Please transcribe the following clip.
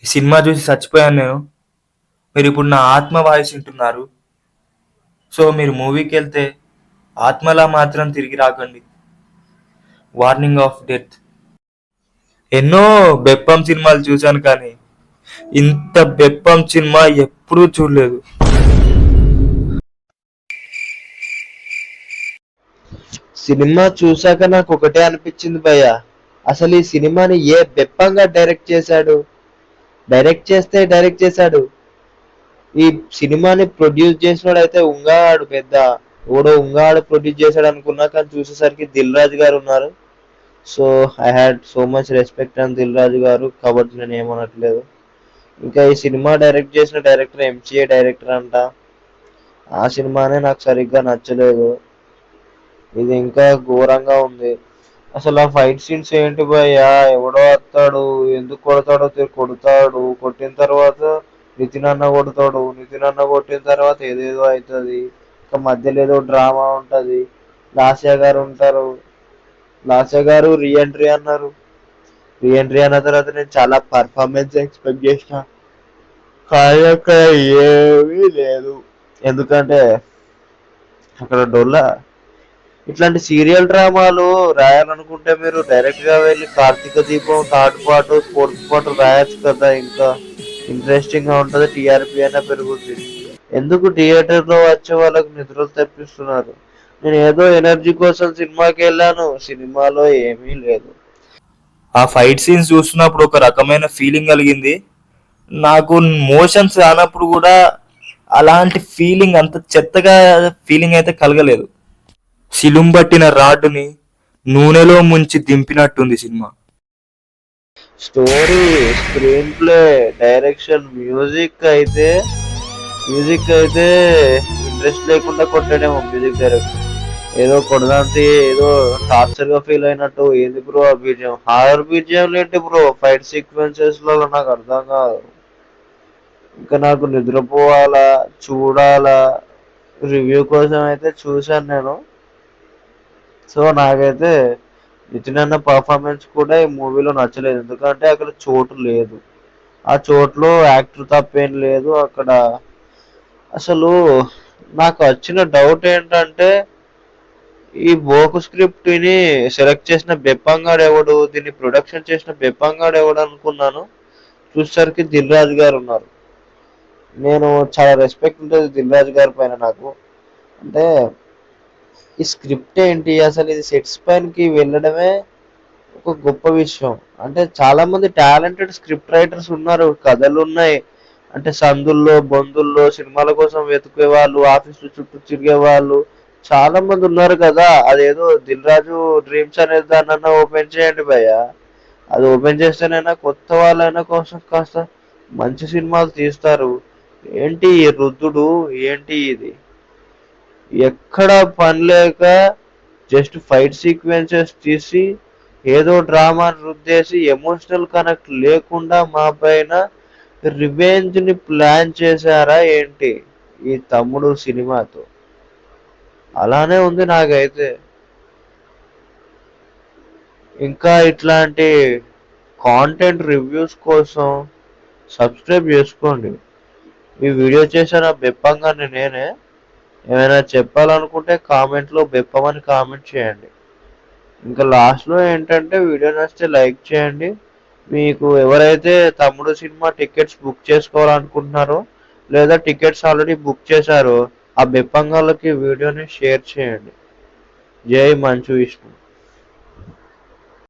ఈ సినిమా చూసి చచ్చిపోయాను నేను. మీరు ఇప్పుడు నా ఆత్మ వాయిస్ వింటున్నారు. సో మీరు మూవీకి వెళ్తే ఆత్మలా మాత్రం తిరిగి రాకండి. Warning of death. ఎన్నో బెప్పం సినిమాలు చూశాను కానీ ఇంత బెప్పం సినిమా ఎప్పుడూ చూడలేదు. సినిమా చూశాక నాకు ఒకటే అనిపించింది భయ్య, అసలు ఈ సినిమాని ఏ బెప్పంగా డైరెక్ట్ చేశాడు. ఈ సినిమాని ప్రొడ్యూస్ చేసినాడు అయితే ఉంగాడు పెద్ద ఓడో ఉంగాడు ప్రొడ్యూస్ చేశాడు అనుకున్నా, కానీ చూసేసరికి దిల్ రాజు గారు ఉన్నారు. So I had so much respect అని దిల్ రాజు గారు, కాబట్టి నేను ఏమనట్లేదు. ఇంకా ఈ సినిమా డైరెక్ట్ చేసిన డైరెక్టర్ ఎంసీఏ డైరెక్టర్ అంట. ఆ సినిమానే నాకు సరిగ్గా నచ్చలేదు. ఇది ఇంకా ఘోరంగా ఉంది. అసలు ఆ ఫైట్ సీన్స్ ఏంటి భయ్యా, ఎవడో వస్తాడు, ఎందుకు కొడతాడో కొడతాడు, కొట్టిన తర్వాత నితిన్ అన్న కొడతాడు, నితిన్ అన్న కొట్టిన తర్వాత ఏదేదో అవుతుంది, ఇంకా మధ్యలో ఏదో డ్రామా ఉంటది. లాస్య గారు ఉంటారు, లాస్య గారు రీఎంట్రీ అన్నారు. రీఎంట్రీ అన్న తర్వాత నేను చాలా పర్ఫార్మెన్స్ ఎక్స్పెక్ట్ చేసిన, కానీ అక్కడ ఏమీ లేదు. ఎందుకంటే అక్కడ డొల్లా. ఇట్లాంటి సీరియల్ డ్రామాలు రాయాలనుకుంటే మీరు డైరెక్ట్ గా వెళ్ళి కార్తీక దీపం థర్డ్ పార్ట్ ఫోర్త్ పార్ట్ రాయొచ్చు కదా, ఇంకా ఇంట్రెస్టింగ్ గా ఉంటది, టీఆర్పీ అయినా పెరుగుతుంది. ఎందుకు థియేటర్ లో వచ్చే వాళ్ళకి నిద్రలు తెప్పిస్తున్నారు? నేను ఏదో ఎనర్జీ కోసం సినిమాకి వెళ్ళాను, సినిమాలో ఏమీ లేదు. ఆ ఫైట్ సీన్స్ చూస్తున్నప్పుడు ఒక రకమైన ఫీలింగ్ కలిగింది నాకు. మోషన్స్ రానప్పుడు కూడా అలాంటి ఫీలింగ్, అంత చెత్తగా ఫీలింగ్ అయితే కలగలేదు. సిలుంబట్టిన రాడ్డుని నూనెలో ముంచి దింపినట్టుంది సినిమా. Story, screenplay, direction, music అయితే ఇంట్రెస్ట్ లేకుండా కొట్టాడేమో మ్యూజిక్ డైరెక్టర్. ఏదో కొడదాంతి ఏదో టార్చర్ గా ఫీల్ అయినట్టు. ఏంది బ్రో ఆ బీజియం, హారర్ బీజియం ఏంటి బ్రో ఫైట్ సీక్వెన్సెస్ లో? నాకు అర్థం కాదు. ఇంకా నాకు నిద్రపోవాలా, చూడాలా, రివ్యూ కోసం అయితే చూశాను నేను. సో నాకైతే నితిన్ అన్న పర్ఫార్మెన్స్ కూడా ఈ మూవీలో నచ్చలేదు. ఎందుకంటే అక్కడ చోటు లేదు, ఆ చోటులో యాక్టర్ తప్పేం లేదు అక్కడ. అసలు నాకు వచ్చిన డౌట్ ఏంటంటే, ఈ బోకు స్క్రిప్ట్ ని సెలెక్ట్ చేసిన బెప్పంగాడు ఎవడు, దీన్ని ప్రొడక్షన్ చేసిన బెప్పంగాడు ఎవడు అనుకున్నాను. చూసేసరికి దిల్ రాజు గారు ఉన్నారు. నేను చాలా రెస్పెక్ట్ ఉంటుంది దిల్ రాజు గారి పైన నాకు. అంటే ఈ స్క్రిప్ట్ ఏంటి, అసలు ఇది సెట్స్ పైనకి వెళ్ళడమే ఒక గొప్ప విషయం. అంటే చాలా మంది టాలెంటెడ్ స్క్రిప్ట్ రైటర్స్ ఉన్నారు, కథలు ఉన్నాయి. అంటే సందుల్లో బొందుల్లో సినిమాల కోసం వెతుకే వాళ్ళు, ఆఫీసులు చుట్టూ తిరిగే వాళ్ళు చాలా మంది ఉన్నారు కదా. అదేదో దిల్ రాజు డ్రీమ్స్ అనేది దాన్ని ఓపెన్ చేయండి భయ్య. అది ఓపెన్ చేస్తేనైనా కొత్త వాళ్ళైనా కోసం కాస్త మంచి సినిమాలు తీస్తారు. ఏంటి ఈ రుద్దుడు, ఏంటి ఇది, ఎక్కడ పని లేక జస్ట్ ఫైట్ సీక్వెన్సెస్ తీసి ఏదో డ్రామాని రుద్దేసి ఎమోషనల్ కనెక్ట్ లేకుండా మా పైన రివెంజ్ ని ప్లాన్ చేశారా ఏంటి ఈ తమ్ముడు సినిమాతో? అలానే ఉంది నాకైతే. ఇంకా ఇట్లాంటి కాంటెంట్ రివ్యూస్ కోసం సబ్స్క్రైబ్ చేసుకోండి. ఈ వీడియో చేసిన బెప్పంగానే నేనే. ఏమైనా చెప్పాలనుకుంటే కామెంట్లో బెప్పమని కామెంట్ చేయండి. ఇంకా లాస్ట్లో ఏంటంటే, వీడియో నచ్చితే లైక్ చేయండి. మీకు ఎవరైతే తమ్ముడు సినిమా టికెట్స్ బుక్ చేసుకోవాలనుకుంటున్నారో లేదా టికెట్స్ ఆల్రెడీ బుక్ చేశారో ఆ బెప్పంగాళ్ళకి వీడియోని షేర్ చేయండి. జై మంచు విష్ణు.